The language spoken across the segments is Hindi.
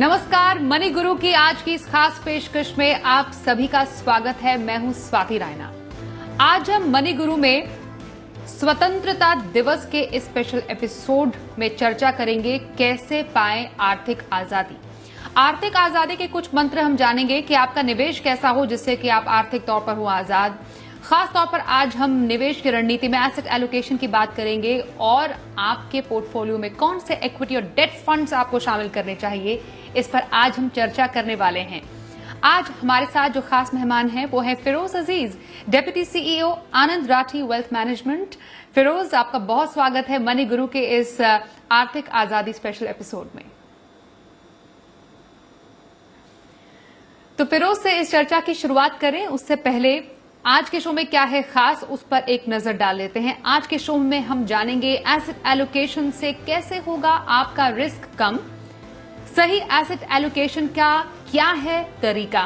नमस्कार, मनी गुरु की आज की इस खास पेशकश में आप सभी का स्वागत है। मैं हूं स्वाति रायना। आज हम मनी गुरु में स्वतंत्रता दिवस के इस स्पेशल एपिसोड में चर्चा करेंगे कैसे पाएं आर्थिक आजादी। आर्थिक आजादी के कुछ मंत्र हम जानेंगे कि आपका निवेश कैसा हो जिससे कि आप आर्थिक तौर पर हो आजाद। खास तौर पर आज हम निवेश की रणनीति में एसेट एलोकेशन की बात करेंगे और आपके पोर्टफोलियो में कौन से इक्विटी और डेट फंड्स आपको शामिल करने चाहिए, इस पर आज हम चर्चा करने वाले हैं। आज हमारे साथ जो खास मेहमान हैं वो है फिरोज अजीज, डेप्यूटी सीईओ आनंद राठी वेल्थ मैनेजमेंट। फिरोज, आपका बहुत स्वागत है मनी गुरु के इस आर्थिक आजादी स्पेशल एपिसोड में। तो फिरोज से इस चर्चा की शुरुआत करें उससे पहले आज के शो में क्या है खास, उस पर एक नजर डाल लेते हैं। आज के शो में हम जानेंगे एसेट एलोकेशन से कैसे होगा आपका रिस्क कम, सही एसेट एलोकेशन का क्या है तरीका,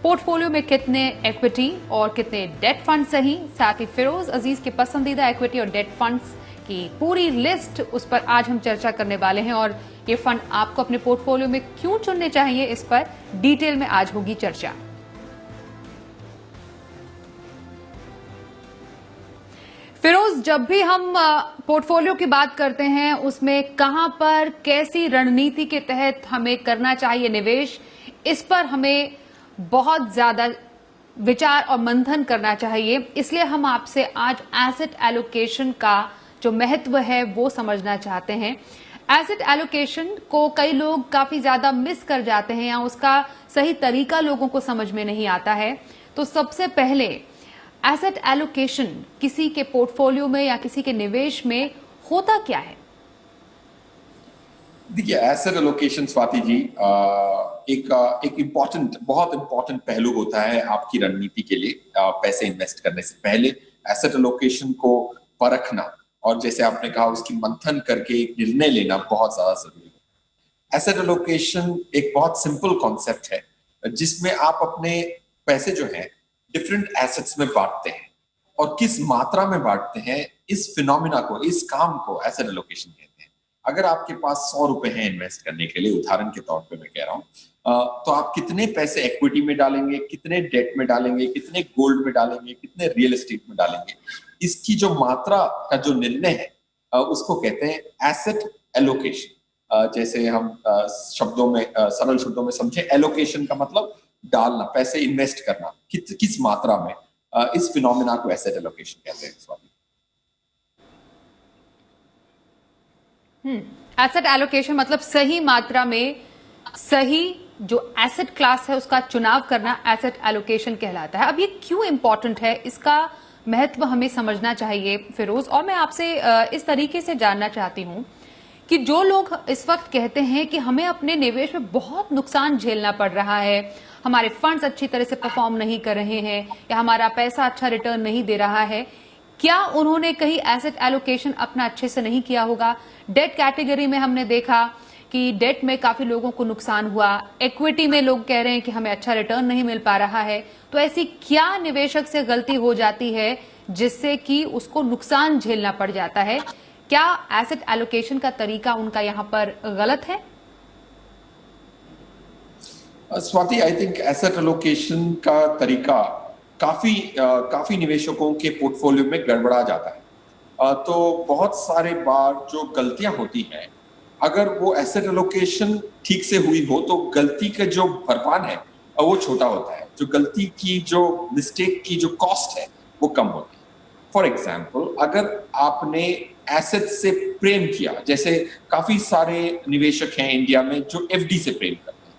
पोर्टफोलियो में कितने इक्विटी और कितने डेट फंड सही, साथ ही फिरोज अजीज के पसंदीदा इक्विटी और डेट फंड्स की पूरी लिस्ट, उस पर आज हम चर्चा करने वाले हैं। और ये फंड आपको अपने पोर्टफोलियो में क्यों चुनने चाहिए, इस पर डिटेल में आज होगी चर्चा। फिरोज, जब भी हम पोर्टफोलियो की बात करते हैं उसमें कहां पर कैसी रणनीति के तहत हमें करना चाहिए निवेश, इस पर हमें बहुत ज्यादा विचार और मंथन करना चाहिए। इसलिए हम आपसे आज एसेट एलोकेशन का जो महत्व है वो समझना चाहते हैं। एसेट एलोकेशन को कई लोग काफी ज्यादा मिस कर जाते हैं या उसका सही तरीका लोगों को समझ में नहीं आता है। तो सबसे पहले एसेट एलोकेशन किसी के पोर्टफोलियो में या किसी के निवेश में होता क्या है? देखिए, एसेट एलोकेशन स्वाति जी बहुत इंपॉर्टेंट पहलू होता है आपकी रणनीति के लिए। पैसे इन्वेस्ट करने से पहले एसेट एलोकेशन को परखना और जैसे आपने कहा उसकी मंथन करके एक निर्णय लेना बहुत ज्यादा जरूरी है। एसेट एलोकेशन एक बहुत सिंपल कॉन्सेप्ट है जिसमें आप अपने पैसे जो हैं डिफरेंट एसेट्स में बांटते हैं और किस मात्रा में बांटते हैं, इस फिनोमिना को, इस काम को एसेट एलोकेशन कहते हैं। अगर आपके पास 100 रुपए हैं इन्वेस्ट करने के लिए, उदाहरण के तौर पे मैं कह रहा हूं, तो आप कितने पैसे इक्विटी में डालेंगे, कितने डेट में डालेंगे, कितने गोल्ड में डालेंगे, कितने रियल एस्टेट में डालेंगे, इसकी जो मात्रा का जो निर्णय है उसको कहते हैं एसेट एलोकेशन। जैसे हम सरल शब्दों में समझे, एलोकेशन का मतलब डालना, पैसे इन्वेस्ट करना, किस मात्रा में, इस फिनोमिना को एसेट एलोकेशन कहते हैं स्वाति। एसेट एलोकेशन मतलब सही मात्रा में सही जो एसेट क्लास है उसका चुनाव करना एसेट एलोकेशन कहलाता है। अब ये क्यों इंपॉर्टेंट है, इसका महत्व हमें समझना चाहिए फिरोज। और मैं आपसे इस तरीके से जानना चाहती हूं कि जो लोग इस वक्त कहते हैं कि हमें अपने निवेश में बहुत नुकसान झेलना पड़ रहा है, हमारे फंड्स अच्छी तरह से परफॉर्म नहीं कर रहे हैं या हमारा पैसा अच्छा रिटर्न नहीं दे रहा है, क्या उन्होंने कहीं एसेट एलोकेशन अपना अच्छे से नहीं किया होगा? डेट कैटेगरी में हमने देखा कि डेट में काफी लोगों को नुकसान हुआ, इक्विटी में लोग कह रहे हैं कि हमें अच्छा रिटर्न नहीं मिल पा रहा है। तो ऐसी क्या निवेशक से गलती हो जाती है जिससे कि उसको नुकसान झेलना पड़ जाता है? क्या एसेट एलोकेशन का तरीका उनका यहां पर गलत है? Swati, I think asset allocation का तरीका काफी निवेशकों के पोर्टफोलियो में गड़बड़ा जाता है। तो बहुत सारे बार जो गलतियां होती हैं, अगर वो एसेट एलोकेशन ठीक से हुई हो तो गलती का जो भरपान है वो छोटा होता है, जो गलती की, जो मिस्टेक की जो कॉस्ट है वो कम होती है। फॉर एग्जाम्पल, अगर आपने एसेट से प्रेम किया, जैसे काफी सारे निवेशक हैं इंडिया में जो एफडी से प्रेम करते हैं,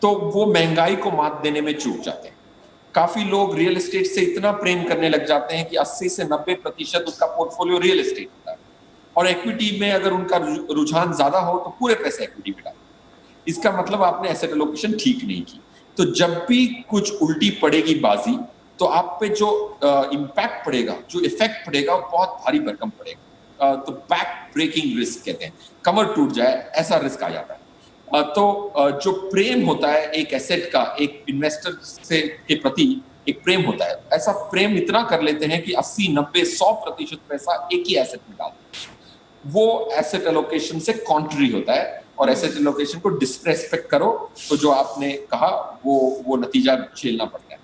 तो वो महंगाई को मात देने में चूक जाते हैं। काफी लोग रियल एस्टेट से इतना प्रेम करने लग जाते हैं कि 80 से 90% उसका पोर्टफोलियो रियल एस्टेट होता है और इक्विटी में अगर उनका रुझान ज्यादा हो तो पूरे पैसे इक्विटी में डालते। इसका मतलब आपने एसेट एलोकेशन ठीक नहीं की। तो जब भी कुछ उल्टी पड़ेगी बाजी, तो आप पे जो इम्पैक्ट पड़ेगा, जो इफेक्ट पड़ेगा, वो बहुत भारी भरकम पड़ेगा। तो बैक ब्रेकिंग रिस्क कहते हैं, कमर टूट जाए ऐसा रिस्क आ जाता है। तो जो प्रेम होता है एक एसेट का, एक इन्वेस्टर से के प्रति एक प्रेम होता है, ऐसा प्रेम इतना कर लेते हैं कि 80, 90, 100% पैसा एक ही एसेट में डालते हैं। वो एसेट एलोकेशन से कॉन्ट्री होता है। और एसेट एलोकेशन को डिसरेस्पेक्ट करो तो जो आपने कहा वो नतीजा झेलना पड़ता है।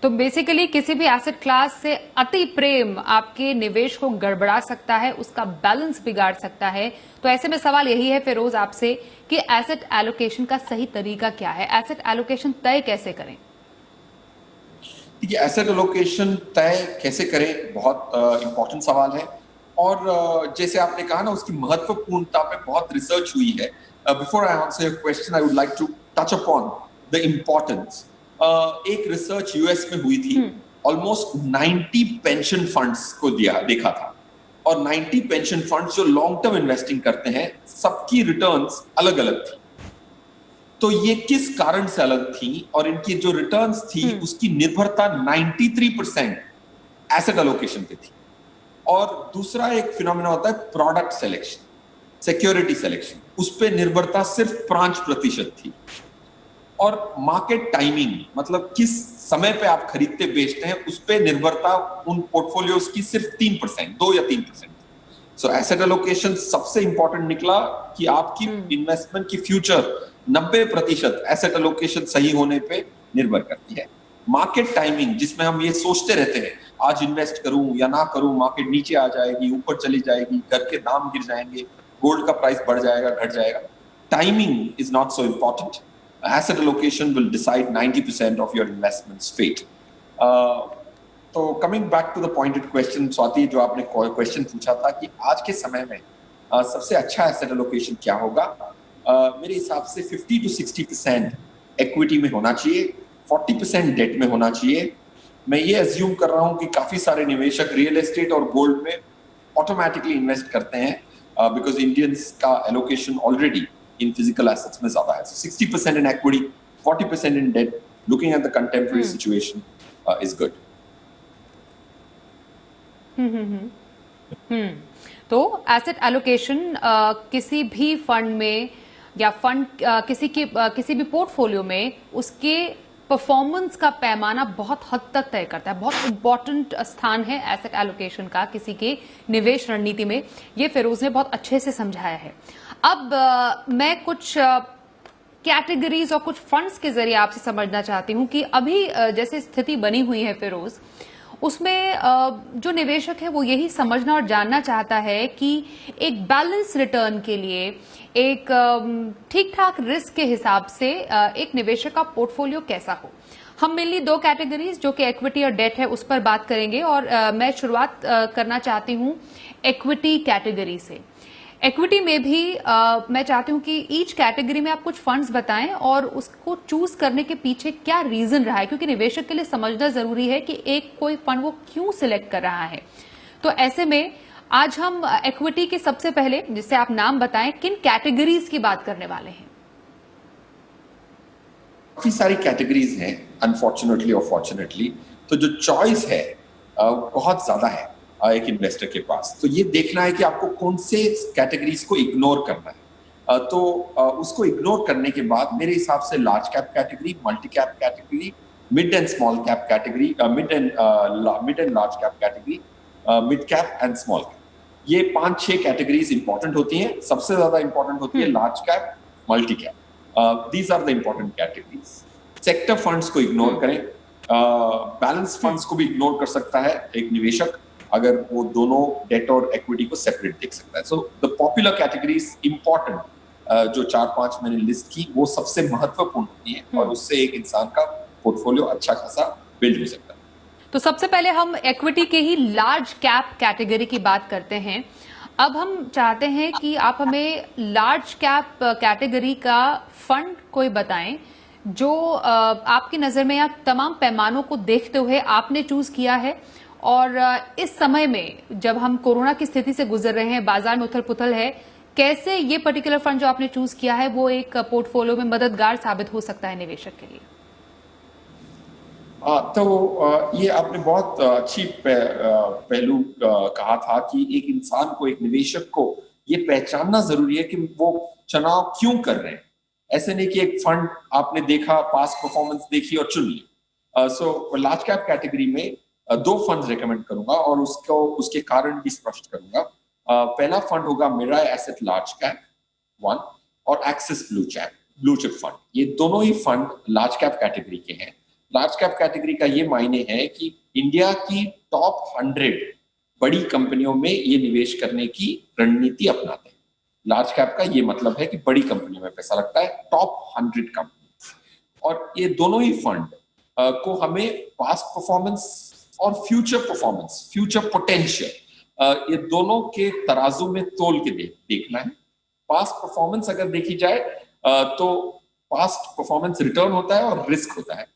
तो बेसिकली किसी भी एसेट क्लास से अति प्रेम आपके निवेश को गड़बड़ा सकता है, उसका बैलेंस बिगाड़ सकता है। तो ऐसे में सवाल यही है फिरोज आपसे कि एसेट एलोकेशन का सही तरीका क्या है, एसेट एलोकेशन तय कैसे करें? ठीक है, एसेट एलोकेशन तय कैसे करें बहुत इंपॉर्टेंट सवाल है। और जैसे आपने कहा ना, उसकी महत्वपूर्णता पे बहुत रिसर्च हुई है। Before I answer your question I would like to touch upon the importance. एक रिसर्च यूएस में हुई थी, ऑलमोस्ट 90 पेंशन फंड्स को देखा था, और 90 पेंशन फंड्स जो लॉन्ग टर्म इन्वेस्टिंग करते हैं, सबकी रिटर्न्स अलग अलग थी। तो ये किस कारण से अलग थी, और इनकी जो रिटर्न्स थी उसकी निर्भरता 93% एसेट एलोकेशन पे थी। और दूसरा एक फिनोमेना होता है प्रोडक्ट सिलेक्शन, सिक्योरिटी सिलेक्शन, उस पे निर्भरता सिर्फ 5% थी। और मार्केट टाइमिंग, मतलब किस समय पे आप खरीदते बेचते हैं, उस पे निर्भरता उन पोर्टफोलियोज की सिर्फ 3%, 2 या 3%। सो एसेट एलोकेशन सबसे इंपॉर्टेंट निकला कि आपकी इन्वेस्टमेंट की फ्यूचर 90% एसेट एलोकेशन सही होने पे निर्भर करती है। मार्केट टाइमिंग, जिसमें हम ये सोचते रहते हैं आज इन्वेस्ट करूं या ना करूं, मार्केट नीचे आ जाएगी, ऊपर चली जाएगी, घर के दाम गिर जाएंगे, गोल्ड का प्राइस बढ़ जाएगा, घट जाएगा। Timing is not so important. Asset allocation will decide 90% of your investment's fate. तो coming back to the pointed question, Swati, जो आपने क्वेश्चन पूछा था कि आज के समय में सबसे अच्छा एसेट एलोकेशन क्या होगा, मेरे हिसाब से 50 to 60% इक्विटी में होना चाहिए, 40% डेट में होना चाहिए। मैं ये अज्यूम कर रहा हूँ कि काफी सारे निवेशक रियल एस्टेट और गोल्ड में ऑटोमेटिकली इन्वेस्ट करते हैं, बिकॉज इंडियंस का allocation already in physical assets में ज़्यादा है। So 60% in equity, 40% in debt. Looking at the contemporary situation is good. तो एसेट एलोकेशन किसी भी फंड में या फंड किसी भी पोर्टफोलियो में उसके परफॉर्मेंस का पैमाना बहुत हद तक तय करता है। बहुत इंपॉर्टेंट स्थान है एसेट एलोकेशन का किसी के निवेश रणनीति में। ये फिरोज ने बहुत अच्छे से समझाया है। अब मैं कुछ कैटेगरीज और कुछ फंड्स के जरिए आपसे समझना चाहती हूं कि अभी जैसे स्थिति बनी हुई है फिरोज, उसमें जो निवेशक है वो यही समझना और जानना चाहता है कि एक बैलेंस रिटर्न के लिए, एक ठीक ठाक रिस्क के हिसाब से एक निवेशक का पोर्टफोलियो कैसा हो। हम मेनली 2 कैटेगरीज जो कि इक्विटी और डेट है उस पर बात करेंगे, और मैं शुरुआत करना चाहती हूं इक्विटी कैटेगरी से। इक्विटी में भी मैं चाहती हूं कि ईच कैटेगरी में आप कुछ फंड्स बताएं और उसको चूज करने के पीछे क्या रीजन रहा है, क्योंकि निवेशक के लिए समझना जरूरी है कि एक कोई फंड वो क्यों सिलेक्ट कर रहा है। तो ऐसे में आज हम इक्विटी के सबसे पहले, जिससे आप नाम बताएं, किन कैटेगरीज की बात करने वाले हैं? काफी सारी कैटेगरीज हैं, अनफॉर्चुनेटली और फॉर्चुनेटली। तो जो चॉइस है बहुत ज्यादा है एक इन्वेस्टर के पास। तो ये देखना है कि आपको कौन से कैटेगरीज को इग्नोर करना है। तो उसको इग्नोर करने के बाद मेरे हिसाब से large cap category, multi cap category, mid and small cap category, mid and large cap category, mid cap and small cap, ये 5-6 कैटेगरीज इंपॉर्टेंट होती हैं। सबसे ज्यादा इंपॉर्टेंट होती है large cap, multi cap. These are the important categories. Sector funds को इग्नोर करें। बैलेंस फंड्स को भी इग्नोर कर सकता है एक निवेशक, अगर वो दोनों डेट और इक्विटी को सेपरेट देख सकता है। So the popular categories important जो 4-5 मैंने लिस्ट की, वो सबसे महत्वपूर्ण होती है, और उससे एक इंसान का पोर्टफोलियो अच्छा खासा बिल्ड हो सकता है। तो सबसे पहले हम इक्विटी के ही लार्ज कैप कैटेगरी की बात करते हैं। अब हम चाहते हैं कि आप हमें लार्ज कैप कैटेगरी का फंड कोई बताएं जो आपकी नजर में या तमाम पैमानों को देखते हुए आपने चूज किया है, और इस समय में जब हम कोरोना की स्थिति से गुजर रहे हैं, बाजार में उथल पुथल है, कैसे ये पर्टिकुलर फंड जो आपने चूज किया है वो एक पोर्टफोलियो में मददगार साबित हो सकता है निवेशक के लिए? तो ये आपने बहुत अच्छी पहलू कहा था कि एक इंसान को, एक निवेशक को ये पहचानना जरूरी है कि वो चुनाव क्यों कर रहे हैं। ऐसे नहीं कि एक फंड आपने देखा, पास परफॉर्मेंस देखी और चुन ली। सो लार्ज कैप कैटेगरी में 2 फंड्स रेकमेंड करूंगा और उसके कारण भी स्पष्ट करूंगा। पहला फंड होगा मिराय एसेट लार्ज कैप 1 और एक्सिस ब्लू चिप फंड। ये दोनों ही फंड लार्ज कैप कैटेगरी के हैं। लार्ज कैप कैटेगरी का ये मायने है कि इंडिया की टॉप 100 बड़ी कंपनियों में ये निवेश करने की रणनीति अपनाते हैं। लार्ज कैप का ये मतलब है कि बड़ी कंपनियों में पैसा लगता है, टॉप 100 कंपनी। और ये दोनों ही फंड को हमें पास्ट परफॉर्मेंस और फ्यूचर परफॉर्मेंस, फ्यूचर पोटेंशियल, ये दोनों के तराजू में तोल के देखना है। पास्ट परफॉर्मेंस अगर देखी जाए तो पास्ट परफॉर्मेंस रिटर्न होता है और रिस्क होता है।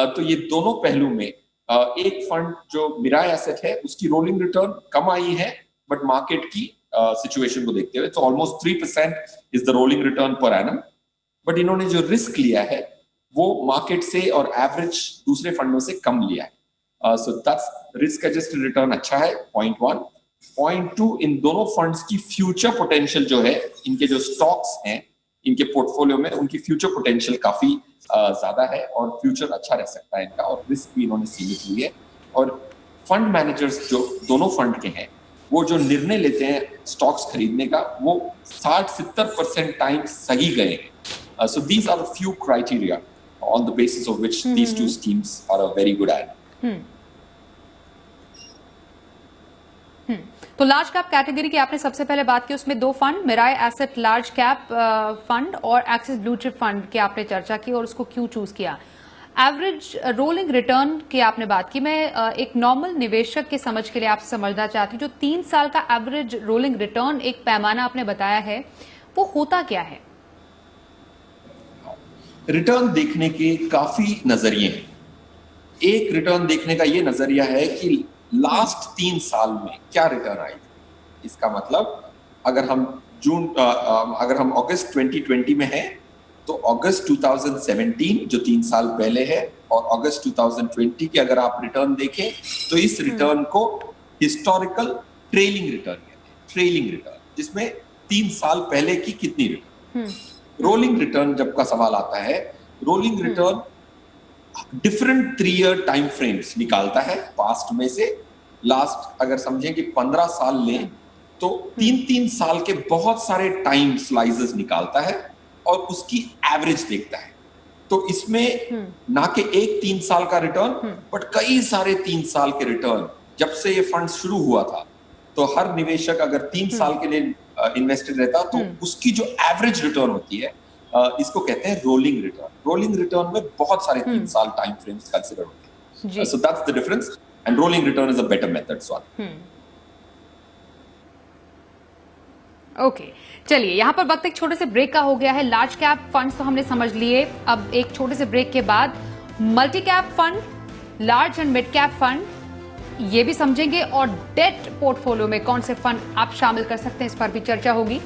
तो ये दोनों पहलू में एक फंड जो मिराय एसेट है उसकी रोलिंग रिटर्न कम आई है, बट मार्केट की सिचुएशन को देखते हुए तो almost 3% is the rolling return per annum. But इन्होंने जो रिस्क लिया है वो मार्केट से और एवरेज दूसरे फंडों से कम लिया है। So that's risk adjusted return अच्छा है, पॉइंट 1। पॉइंट 2, इन दोनों फंड्स की फ्यूचर पोटेंशियल जो है, इनके जो स्टॉक्स हैं इनके पोर्टफोलियो में, उनकी फ्यूचर पोटेंशियल काफी ज्यादा है और फ्यूचर अच्छा रह सकता है इनका, और रिस्क भी इन्होंने सीमित ली है। और फंड मैनेजर्स जो दोनों फंड के हैं वो जो निर्णय लेते हैं स्टॉक्स खरीदने का, वो 60-70% टाइम सही गए हैं। So these are the few criteria on the basis of which these two schemes are very good at. तो लार्ज कैप कैटेगरी की आपने सबसे पहले बात की, उसमें दो fund, Mirae asset large cap fund और एक्सिस ब्लू चिप फंड की आपने चर्चा की और उसको क्यों चूज किया। एवरेज रोलिंग रिटर्न की आपने बात की। मैं एक नॉर्मल निवेशक के समझ के लिए आपसे समझना चाहती हूँ, जो 3 साल का एवरेज रोलिंग रिटर्न एक पैमाना आपने बताया है, वो होता क्या है? रिटर्न देखने के काफी नजरिए हैं। एक रिटर्न देखने का ये नजरिया है कि लास्ट 3 साल में क्या रिटर्न आई। इसका मतलब अगर हम अगस्त 2020 में हैं तो अगस्त 2017 जो 3 साल पहले है और अगस्त 2020 के अगर आप रिटर्न देखें तो इस रिटर्न को हिस्टोरिकल ट्रेलिंग रिटर्न कहते हैं। ट्रेलिंग रिटर्न जिसमें 3 साल पहले की कितनी रिटर्न। रोलिंग रिटर्न जब का सवाल आता है, rolling return different 3 year time frames निकालता है पास्ट में से। लास्ट अगर समझें कि 15 साल लें तो 3-3 साल के बहुत सारे टाइम स्लाइसेस निकालता है और उसकी एवरेज देखता है। तो इसमें ना कि एक 3 साल का रिटर्न, बट कई सारे 3 साल के रिटर्न। जब से ये फंड शुरू हुआ था तो हर निवेशक अगर 3 साल के लिए इन्वेस्टेड रहता तो उसकी जो एवरेज रिटर्न होती है, इसको कहते हैं रोलिंग रिटर्न। रोलिंग रिटर्न में बहुत सारे 3 साल टाइम फ्रेम्स कंसीडर होते हैं। So that's the difference and rolling return is a better method. Swati, okay, चलिए यहाँ पर वक्त एक छोटे से ब्रेक का हो गया है। लार्ज कैप फंड्स तो हमने समझ लिए। अब एक छोटे से ब्रेक के बाद multi cap fund, large and mid cap fund, ये भी समझेंगे और डेट पोर्टफोलियो में कौन से फंड आप शामिल कर सकते हैं, इस पर भी चर्चा होगी।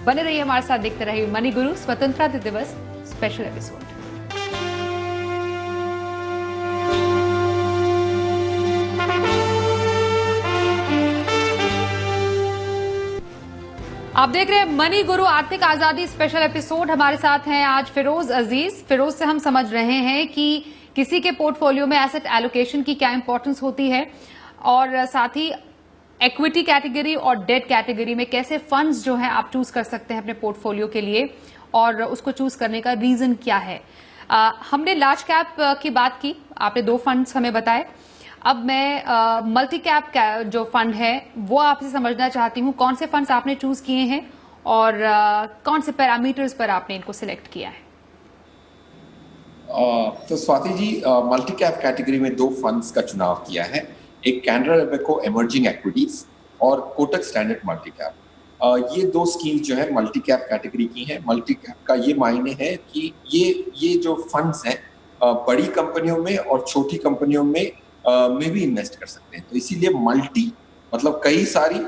बने रहिए हमारे साथ, देखते रहिए मनी गुरु स्वतंत्रता दिवस स्पेशल एपिसोड। आप देख रहे हैं मनी गुरु आर्थिक आजादी स्पेशल एपिसोड। हमारे साथ हैं आज फिरोज अजीज। फिरोज से हम समझ रहे हैं कि किसी के पोर्टफोलियो में एसेट एलोकेशन की क्या इंपॉर्टेंस होती है और साथ ही इक्विटी कैटेगरी और डेट कैटेगरी में कैसे फंड्स जो हैं आप चूज कर सकते हैं अपने पोर्टफोलियो के लिए और उसको चूज करने का रीजन क्या है। हमने लार्ज कैप की बात की, आपने 2 फंड्स हमें बताए। अब मैं मल्टी कैप जो फंड है वो आपसे समझना चाहती हूँ, कौन से फंड्स आपने चूज किए हैं और कौन से पैरामीटर्स पर आपने इनको सिलेक्ट किया है। तो Swati ji, multi cap category में 2 फंड्स का चुनाव किया है। एक कैनरा रोबेको इमर्जिंग इक्विटीज और कोटक स्टैंडर्ड मल्टी कैप। ये 2 स्कीम्स जो है मल्टी कैप कैटेगरी की हैं। मल्टी कैप का ये मायने है कि ये जो फंड्स हैं बड़ी कंपनियों में और छोटी कंपनियों में भी इन्वेस्ट कर सकते हैं। तो इसीलिए मल्टी मतलब कई सारी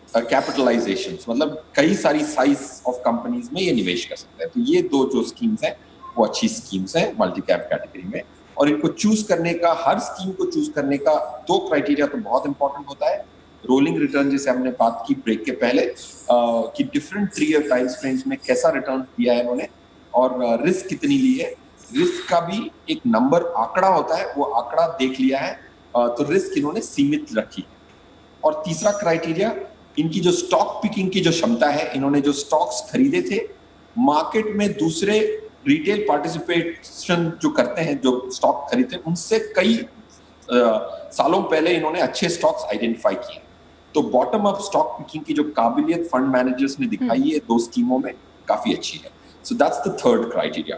कैपिटलाइजेशन, मतलब कई सारी साइज ऑफ कंपनीज में ये निवेश कर सकते हैं। तो ये 2 जो स्कीम्स हैं वो अच्छी स्कीम्स हैं मल्टी कैप कैटेगरी में। और इनको चूज करने का, हर स्कीम को चूज करने का 2 क्राइटेरिया तो बहुत इंपॉर्टेंट होता है। रोलिंग रिटर्न, जैसे हमने बात की ब्रेक के पहले कि डिफरेंट 3 ईयर टाइम फ्रेम्स में कैसा रिटर्न दिया है इन्होंने और रिस्क कितनी ली है। रिस्क का भी एक नंबर आंकड़ा होता है, वो आंकड़ा देख लिया है। तो रिस्क इन्होंने सीमित रखी है। और तीसरा क्राइटेरिया इनकी जो स्टॉक पिकिंग की जो क्षमता है, इन्होंने जो स्टॉक्स खरीदे थे मार्केट में दूसरे रिटेल पार्टिसिपेशन जो करते हैं, जो स्टॉक खरीदते हैं, उनसे कई सालों पहले इन्होंने अच्छे स्टॉक्स आइडेंटिफाई किए। तो बॉटम अप स्टॉक पिकिंग की जो काबिलियत फंड मैनेजर्स ने दिखाई है 2 स्कीमों में, काफी अच्छी है। So that's the third criteria.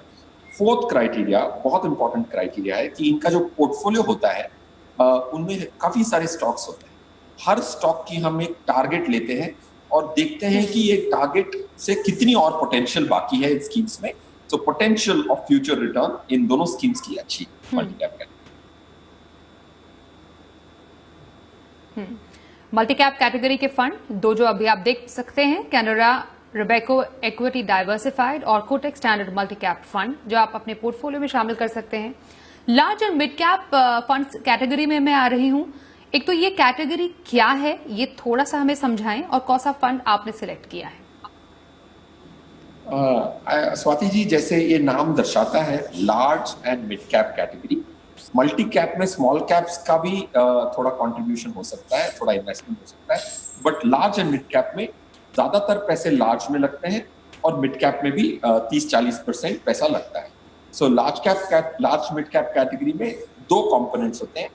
Fourth criteria बहुत इंपॉर्टेंट क्राइटेरिया है कि इनका जो पोर्टफोलियो होता है उनमें काफी सारे स्टॉक्स होते हैं। हर स्टॉक की हम एक टारगेट लेते हैं और देखते हैं कि ये टारगेट से कितनी और पोटेंशियल बाकी है इन स्कीम्स में। So potential of future return in दोनों स्कीम्स की अच्छी multi cap category. Multi cap category के फंड दो जो अभी आप देख सकते हैं, कैनरा रोबेको इक्विटी डाइवर्सिफाइड और Kotak standard multi cap fund, जो आप अपने पोर्टफोलियो में शामिल कर सकते हैं। लार्ज और मिड कैप फंड कैटेगरी में मैं आ रही हूं। एक तो ये कैटेगरी क्या है, ये थोड़ा सा हमें समझाएं, और कौन सा फंड आपने सिलेक्ट किया है? स्वाति जी, जैसे ये नाम दर्शाता है, large and mid cap category. Multi cap में स्मॉल कैप्स का भी थोड़ा कंट्रीब्यूशन हो सकता है, थोड़ा इन्वेस्टमेंट हो सकता है, but large and mid cap में ज्यादातर पैसे लार्ज में लगते हैं और मिड कैप में भी 30-40% पैसा लगता है। So large mid cap category में 2 कंपोनेंट्स होते हैं।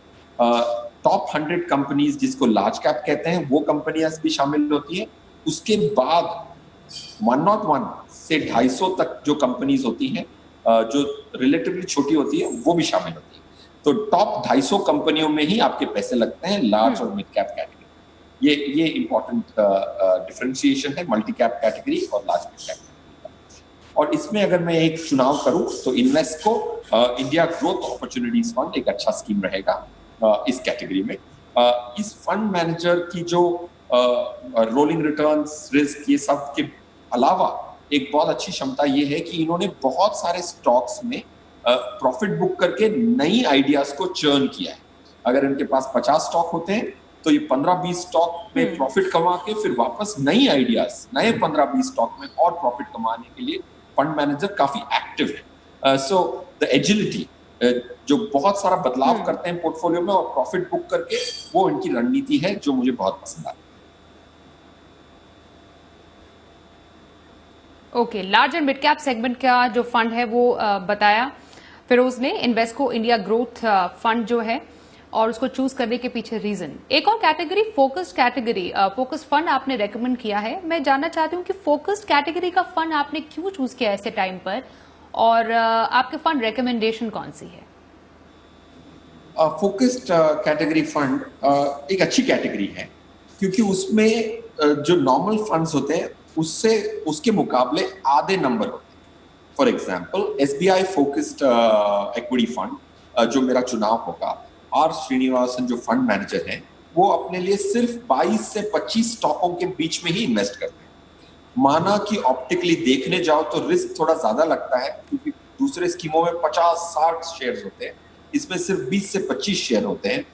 टॉप 100 कंपनीज जिसको लार्ज कैप कहते हैं, वो कंपनियां भी शामिल होती हैं। उसके बाद 101 से 250 तक जो कंपनीज होती हैं, जो रिलेटिवली छोटी होती है, वो भी शामिल होती है। तो टॉप 250 कंपनियों में ही आपके पैसे लगते हैं लार्ज और मिड कैप कैटेगरी। ये इंपॉर्टेंट डिफरेंशिएशन है मल्टी कैप कैटेगरी और लार्ज मिड कैप। और इसमें अगर मैं एक चुनाव करूं तो Invesco India growth opportunities fund एक अच्छा स्कीम रहेगा इस कैटेगरी में। इस फंड मैनेजर की जो रोलिंग रिटर्न्स, रिस्क, ये सब के अलावा एक बहुत अच्छी क्षमता ये है कि इन्होंने बहुत सारे स्टॉक्स में प्रॉफिट बुक करके नई आइडियाज को चर्न किया है। अगर इनके पास 50 स्टॉक होते हैं तो ये 15-20 स्टॉक में प्रॉफिट कमा के फिर वापस नई आइडियाज, नए 15-20 स्टॉक में और प्रॉफिट कमाने के लिए फंड मैनेजर काफी एक्टिव है। सो द एजिलिटी, जो बहुत सारा बदलाव करते हैं पोर्टफोलियो में और प्रॉफिट बुक करके, वो इनकी रणनीति है जो मुझे बहुत पसंद आई। Okay, large and mid cap segment का जो फंड है वो बताया फिरोज ने, इन्वेस्को इंडिया ग्रोथ फंड जो है, और उसको चूज करने के पीछे रीजन। एक और कैटेगरी फोकस्ड फंड आपने रेकमेंड किया है। मैं जानना चाहती हूँ कि फोकस्ड कैटेगरी का फंड आपने क्यों चूज किया ऐसे टाइम पर, और आपके फंड रिकमेंडेशन कौन सी है? फोकस्ड कैटेगरी फंड एक अच्छी कैटेगरी है क्योंकि उसमें जो नॉर्मल फंड्स होते हैं उसके मुकाबले आधे नंबर होते हैं। For example SBI focused equity fund जो मेरा चुनाव होगा, आर श्रीनिवासन जो फंड मैनेजर हैं, वो अपने लिए सिर्फ 22 से 25 स्टॉकों के बीच में ही इन्वेस्ट करते हैं। माना कि ऑप्टिकली देखने जाओ तो रिस्क थोड़ा ज्यादा लगता है क्योंकि दूसरे स्कीमों में 50-60 शेयर्स होते हैं, इसमें सिर्फ 20 से 25 शेयर होते हैं।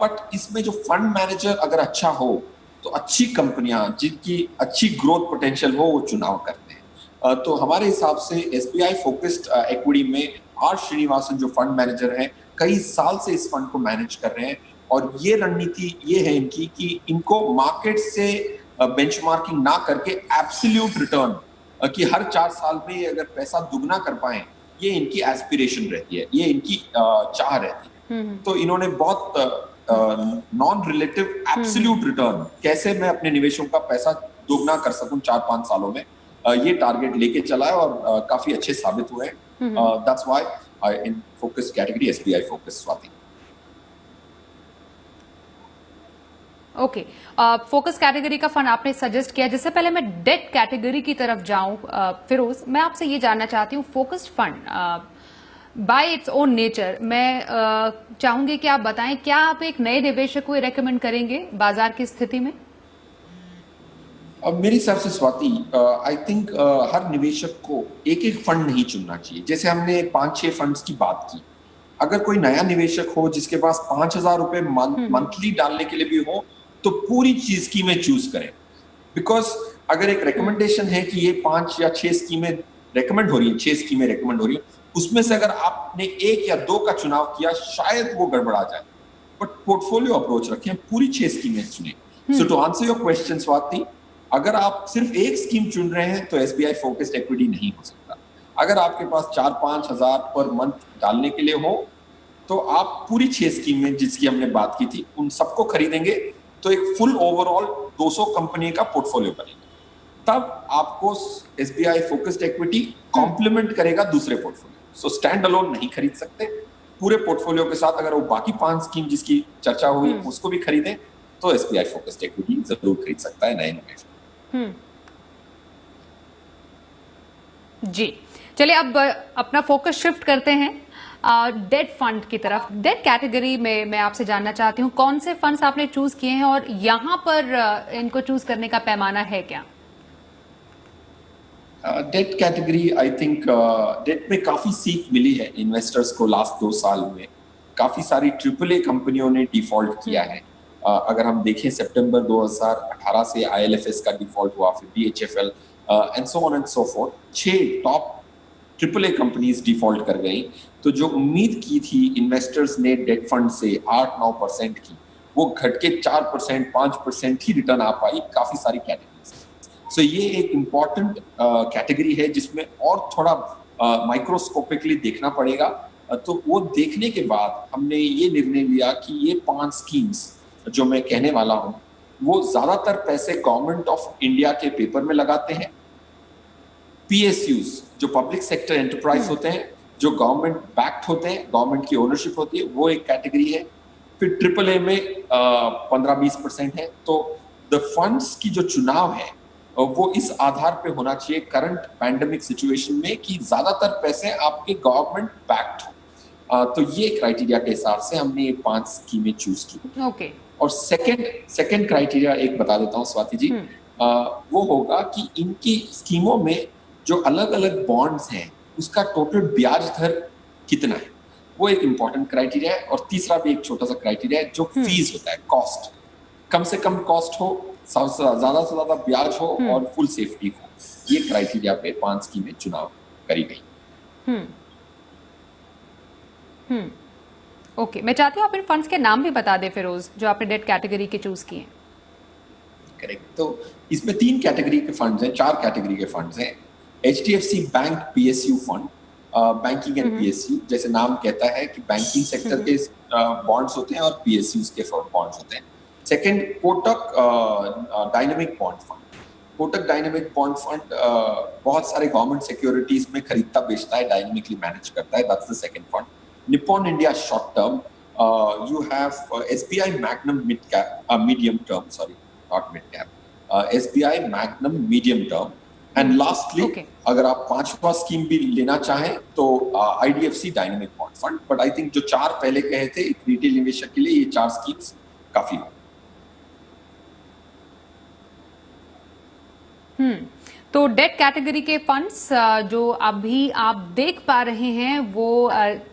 बट इसमें जो फंड मैनेजर अगर अच्छा हो तो अच्छी कंपनियां जिनकी अच्छी ग्रोथ पोटेंशियल हो वो चुनाव करते हैं। तो हमारे हिसाब से SBI फोकस्ड इक्विटी में आर श्रीनिवासन जो फंड मैनेजर हैं, कई साल से इस फंड को मैनेज कर रहे हैं और ये रणनीति ये है इनकी कि इनको मार्केट से बेंचमार्किंग ना करके एब्सोल्यूट रिटर्न कि हर 4 साल में अगर पैसा दुगना कर पाए, ये इनकी एस्पिरेशन रहती है, ये इनकी चाह रहती है। तो इन्होंने बहुत नॉन रिलेटिव एब्सोल्यूट रिटर्न, कैसे मैं अपने निवेशों का पैसा दोगुना कर सकूं 4-5 सालों में, ये टारगेट लेके चला है और काफी अच्छे साबित हुए हैं। That's why in focus category SBI focus Swati. Okay, focus category का फंड आपने सजेस्ट किया। जिससे पहले मैं डेट कैटेगरी की तरफ जाऊं, फिरोज, मैं आपसे ये जानना चाहती हूँ, focused fund bye its own nature, मैं चाहूंगी कि आप बताएं, क्या आप एक नए निवेशक को रेकमेंड करेंगे बाजार की स्थिति में? अब मेरे हिसाब से स्वाति, आई थिंक हर निवेशक को एक एक फंड नहीं चुनना चाहिए। जैसे हमने 5-6 फंड्स की बात की, अगर कोई नया निवेशक हो जिसके पास 5,000 रुपए मंथली डालने के लिए भी हो तो पूरी चीज स्कीमें चूज करें। बिकॉज अगर एक रिकमेंडेशन है कि ये 5 या 6 स्कीमें रेकमेंड हो रही है, 6 स्कीमें रेकमेंड हो रही है, उसमें से अगर आपने 1 या 2 का चुनाव किया शायद वो गड़बड़ा जाए, बट पोर्टफोलियो अप्रोच रखें, पूरी 6 स्कीमें चुनें। So to answer your question Swati, अगर आप सिर्फ एक स्कीम चुन रहे हैं तो एसबीआई फोकस्ड इक्विटी नहीं हो सकता। अगर आपके पास 4-5 हजार पर मंथ डालने के लिए हो तो आप पूरी 6 स्कीमें जिसकी हमने बात की थी उन सबको खरीदेंगे तो एक फुल ओवरऑल 200 कंपनी का पोर्टफोलियो बनेगा। तब आपको एसबीआई फोकस्ड इक्विटी कॉम्प्लीमेंट करेगा दूसरे पोर्टफोलियो। सो स्टैंड अलोन नहीं खरीद सकते, पूरे पोर्टफोलियो के साथ अगर वो बाकी 5 स्कीम जिसकी चर्चा हुई उसको भी खरीदें तो एसबीआई फोकस्ड इक्विटी जरूर खरीद सकता है नए निवेश। जी चलिए, अब अपना फोकस शिफ्ट करते हैं डेट फंड की तरफ। डेट कैटेगरी में मैं आपसे जानना चाहती हूँ कौन से फंड्स आपने चूज किए हैं और यहाँ पर इनको चूज करने का पैमाना है क्या? Debt category I think debt में काफी सीख मिली है इन्वेस्टर्स को लास्ट 2 साल में। काफी सारी AAA कंपनियों ने डिफॉल्ट किया है। अगर हम देखें सितंबर 2018 से IL&FS का डिफॉल्ट हुआ, फिर DHFL and so on and so fourth, 6 top AAA companies default कर गई। तो जो उम्मीद की थी इन्वेस्टर्स ने डेट फंड से 8-9% की, वो घट के 4%, 5% ही रिटर्न आ पाई काफी सारी कैटेगरीज। सो ये एक इम्पॉर्टेंट कैटेगरी है जिसमें और थोड़ा माइक्रोस्कोपिकली देखना पड़ेगा। तो वो देखने के बाद हमने ये निर्णय लिया कि ये 5 स्कीम्स जो मैं कहने वाला हूँ वो ज्यादातर पैसे गवर्नमेंट ऑफ इंडिया के पेपर में लगाते हैं। PSUs जो पब्लिक सेक्टर एंटरप्राइज होते हैं, जो गवर्नमेंट बैक्ड होते हैं, गवर्नमेंट की ओनरशिप होती है, वो एक कैटेगरी है। फिर AAA में 15-20% है। तो द फंड्स की जो चुनाव है वो इस आधार पे होना चाहिए करंट पैंडेमिक सिचुएशन में कि ज्यादातर पैसे आपके गवर्नमेंट बैक्ड हो। तो ये क्राइटेरिया के हिसाब से हमने ये 5 स्कीमें चूज की। ओके। और सेकंड क्राइटेरिया एक बता देता हूँ स्वाति जी, वो होगा कि इनकी स्कीमों में जो अलग अलग बॉन्ड्स हैं उसका टोटल ब्याज दर कितना है, वो एक इंपॉर्टेंट क्राइटेरिया है। और तीसरा भी एक छोटा सा क्राइटेरिया है जो फीस होता है, कॉस्ट, कम से कम कॉस्ट हो, ज्यादा से ज्यादा ब्याज हो और फुल सेफ्टी हो। ये क्राइटेरिया पे 5 स्कीमें चुनाव करी गई। ओके, मैं चाहती हूँ आप इन फंड्स के नाम भी बता दें फिरोज, जो आपने डेट कैटेगरी के चूज किए। करेक्ट। तो इसमें 3 कैटेगरी के फंड्स हैं, 4 कैटेगरी के फंड्स हैं। HDFC bank PSU fund, banking and PSU, जैसे नाम कहता है कि बैंकिंग सेक्टर के बॉन्ड्स होते हैं और PSUs के बॉन्ड्स होते हैं। Second, Kotak dynamic bond fund. Kotak dynamic bond fund बहुत सारे गवर्नमेंट सिक्योरिटीज में खरीदता बेचता है, डायनेमिकली मैनेज करता है। That's the second fund. Nippon India short term, you have SBI Magnum medium term, sorry, not mid cap, SBI Magnum medium term, and lastly, अगर आप 5वां स्कीम भी लेना चाहें तो IDFC dynamic bond fund. But I think जो 4 पहले कहे थे एक रिटेल निवेशक के लिए ये 4 स्कीम्स काफी हो। तो डेट कैटेगरी के फंड्स जो अभी आप देख पा रहे हैं वो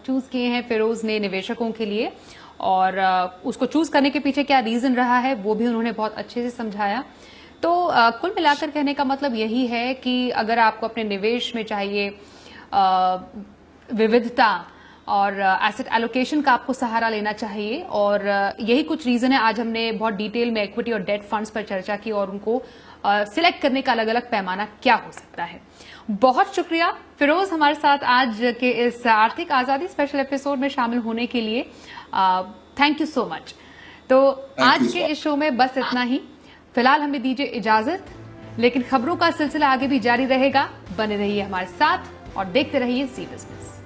चूज किए हैं फिरोज ने निवेशकों के लिए, और उसको चूज करने के पीछे क्या रीजन रहा है वो भी उन्होंने बहुत अच्छे से समझाया। तो कुल मिलाकर कहने का मतलब यही है कि अगर आपको अपने निवेश में चाहिए विविधता और एसेट एलोकेशन का आपको सहारा लेना चाहिए, और यही कुछ रीजन है। आज हमने बहुत डिटेल में इक्विटी और डेट फंड्स पर चर्चा की और उनको सिलेक्ट करने का अलग अलग पैमाना क्या हो सकता है। बहुत शुक्रिया फिरोज हमारे साथ आज के इस आर्थिक आजादी स्पेशल एपिसोड में शामिल होने के लिए। Thank you so much. तो आज के इस शो में बस इतना ही। फिलहाल हमें दीजिए इजाजत, लेकिन खबरों का सिलसिला आगे भी जारी रहेगा। बने रहिए हमारे साथ और देखते रहिए सी बिजनेस।